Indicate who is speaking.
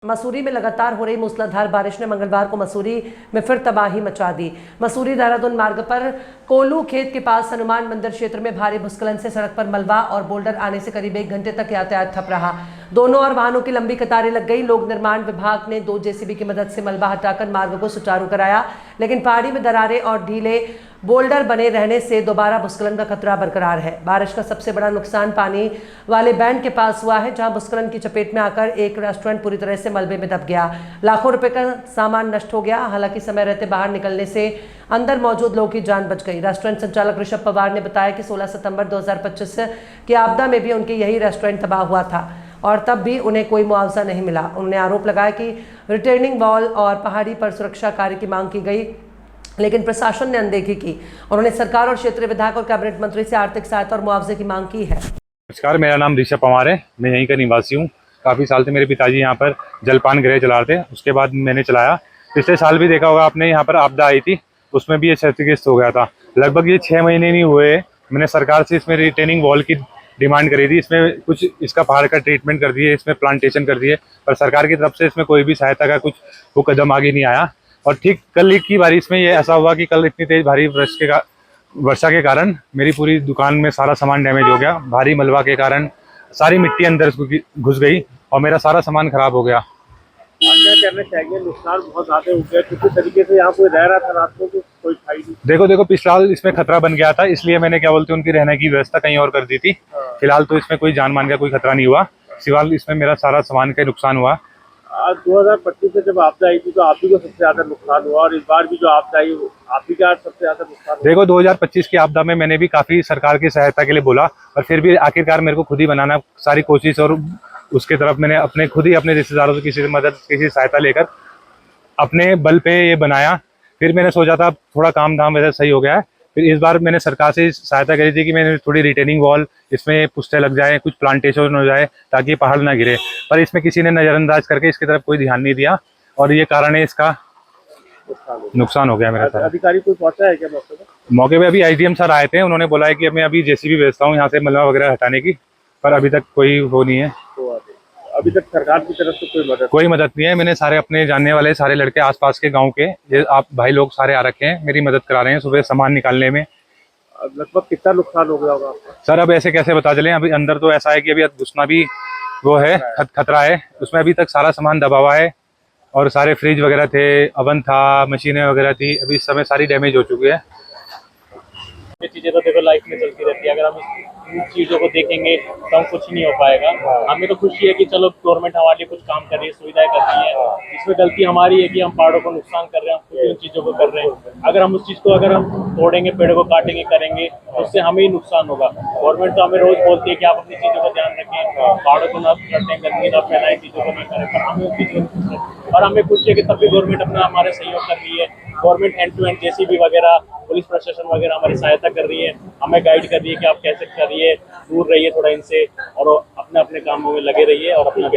Speaker 1: मसूरी में लगातार हो रही मूसलाधार बारिश ने मंगलवार को मसूरी में फिर तबाही मचा दी। मसूरी देहरादून मार्ग पर कोलू खेत के पास हनुमान मंदिर क्षेत्र में भारी भूस्खलन से सड़क पर मलबा और बोल्डर आने से करीब 1 घंटे तक यातायात ठप रहा। दोनों ओर वाहनों की लंबी कतारें लग गई। लोक निर्माण विभाग ने 2 जेसीबी की मदद से मलबा हटाकर मार्ग को सुचारू कराया, लेकिन पहाड़ी में दरारें और ढीले बोल्डर बने रहने से दोबारा भूस्खलन का खतरा बरकरार है। बारिश का सबसे बड़ा नुकसान पानी वाले बैंड के पास हुआ है, जहां भूस्खलन की चपेट में आकर एक रेस्टोरेंट पूरी तरह से मलबे में दब गया। लाखों रुपए का सामान नष्ट हो गया। हालांकि समय रहते बाहर निकलने से अंदर मौजूद लोगों की जान बच गई। रेस्टोरेंट संचालक ऋषभ पवार ने बताया कि 16 सितंबर 2025 की आपदा में भी उनके यही रेस्टोरेंट तबाह हुआ था और तब भी उन्हें कोई मुआवजा नहीं मिला। उन्होंने आरोप लगाया कि रिटेनिंग वॉल और पहाड़ी पर सुरक्षा कार्य की मांग की गई, लेकिन प्रशासन ने अनदेखी की। उन्होंने सरकार और क्षेत्रीय विधायक और कैबिनेट मंत्री से आर्थिक सहायता और मुआवजे की मांग की है।
Speaker 2: नमस्कार, मेरा नाम ऋषभ पवार है। मैं यहीं का निवासी हूँ। काफ़ी साल से मेरे पिताजी यहाँ पर जलपान गृह चला रहे थे, उसके बाद मैंने चलाया। पिछले साल भी देखा होगा आपने, यहाँ पर आपदा आई थी, उसमें भी ये क्षतिग्रस्त हो गया था। लगभग ये 6 महीने नहीं हुए, मैंने सरकार से इसमें रिटेनिंग वॉल की डिमांड करी थी। इसमें कुछ इसका पहाड़ का ट्रीटमेंट कर दिए, इसमें प्लांटेशन कर दिए, पर सरकार की तरफ से इसमें कोई भी सहायता का कुछ वो कदम आगे नहीं आया। और ठीक कल की बारिश में ये ऐसा हुआ कि कल इतनी तेज भारी वर्षा के कारण मेरी पूरी दुकान में सारा सामान डैमेज हो गया। भारी मलबा के कारण सारी मिट्टी अंदर घुस गई और मेरा सारा सामान खराब हो गया।
Speaker 3: क्या कहना चाहिए, नुकसान बहुत ज्यादा हो गया। किसी तरीके से यहाँ कोई रह रहा था रात को, कोई खाई नहीं।
Speaker 2: देखो पिछले साल इसमें खतरा बन गया था, इसलिए मैंने क्या बोलते हैं उनकी रहने की व्यवस्था कहीं और कर दी थी। फिलहाल तो इसमें कोई जान मान का कोई खतरा नहीं हुआ, सिवाय इसमें मेरा सारा सामान का नुकसान हुआ।
Speaker 3: 2025 में जब आपदा आई थी तो आप ही को सबसे ज्यादा नुकसान हुआ, और इस बार भी जो आपदा आई आप ही का सबसे ज्यादा नुकसान हुआ।
Speaker 2: देखो 2025 की आपदा में मैंने भी काफी सरकार की सहायता के लिए बोला, और फिर भी आखिरकार मेरे को खुद ही बनाना सारी कोशिश, और उसके तरफ मैंने खुद ही अपने रिश्तेदारों से किसी मदद किसी सहायता लेकर अपने बल पे ये बनाया। फिर मैंने सोचा था थोड़ा काम धाम वैसे सही हो गया है। फिर इस बार मैंने सरकार से सहायता करी थी कि मैंने थोड़ी रिटेनिंग वॉल इसमें पुस्ते लग जाए, कुछ प्लांटेशन हो जाए ताकि पहाड़ ना गिरे, पर इसमें किसी ने नज़रअंदाज करके इसकी तरफ कोई ध्यान नहीं दिया, और ये कारण है इसका नुकसान हो गया मेरा।
Speaker 3: अधिकारी कोई पहुंचा है क्या मौके पे?
Speaker 2: मौके पे अभी आईजीएम सर आए थे, उन्होंने बोला है कि मैं अभी जेसीबी भेजता हूँ यहाँ से मलबा वगैरह हटाने की, पर अभी तक कोई वो नहीं है।
Speaker 3: अभी तक सरकार की तरफ से कोई मदद
Speaker 2: नहीं है। मैंने सारे अपने जानने वाले सारे लड़के आसपास के गांव के ये आप भाई लोग सारे आ रखे हैं, मेरी मदद करा रहे हैं सुबह सामान निकालने में।
Speaker 3: लगभग कितना नुकसान हो गया होगा आपका?
Speaker 2: सर अब ऐसे कैसे बता चलें, अभी अंदर तो ऐसा है कि अभी घुसना भी वो है, खतरा है। उसमें अभी तक सारा सामान दबा हुआ है, और सारे फ्रिज वगैरह थे, अवन था, मशीनें वगैरह थी, अभी इस समय सारी डैमेज हो चुकी है।
Speaker 4: ये चीजें तो देखो लाइफ में चलती रहती है, अगर हम इन चीजों को देखेंगे तो हम कुछ नहीं हो पाएगा। हमें तो खुशी है कि चलो गवर्नमेंट हमारे लिए कुछ काम कर रही है, सुविधाएं कर रही है। इसमें गलती हमारी है कि हम पहाड़ों को नुकसान कर रहे हैं, हम खुद इन चीजों को कर रहे हैं। अगर हम उस चीज को अगर हम तोड़ेंगे, पेड़ों को काटेंगे, करेंगे तो उससे हमें ही नुकसान होगा। गवर्नमेंट तो हमें रोज बोलती है कि आप अपनी चीजों का ध्यान रखें, पहाड़ों को ना काटें, गंदगी ना फैलाएं, चीजों को ना करें, पर हमें उस चीज और हमें खुशी है कि तब भी गवर्नमेंट अपना हमारे सहयोग कर रही है। Government hand to hand JCB वगैरह, पुलिस प्रशासन वगैरह हमारी सहायता कर रही है, हमें गाइड कर रही है कि आप कैसे करिए, दूर रहिए थोड़ा इनसे, और अपने अपने कामों में लगे रहिए और अपना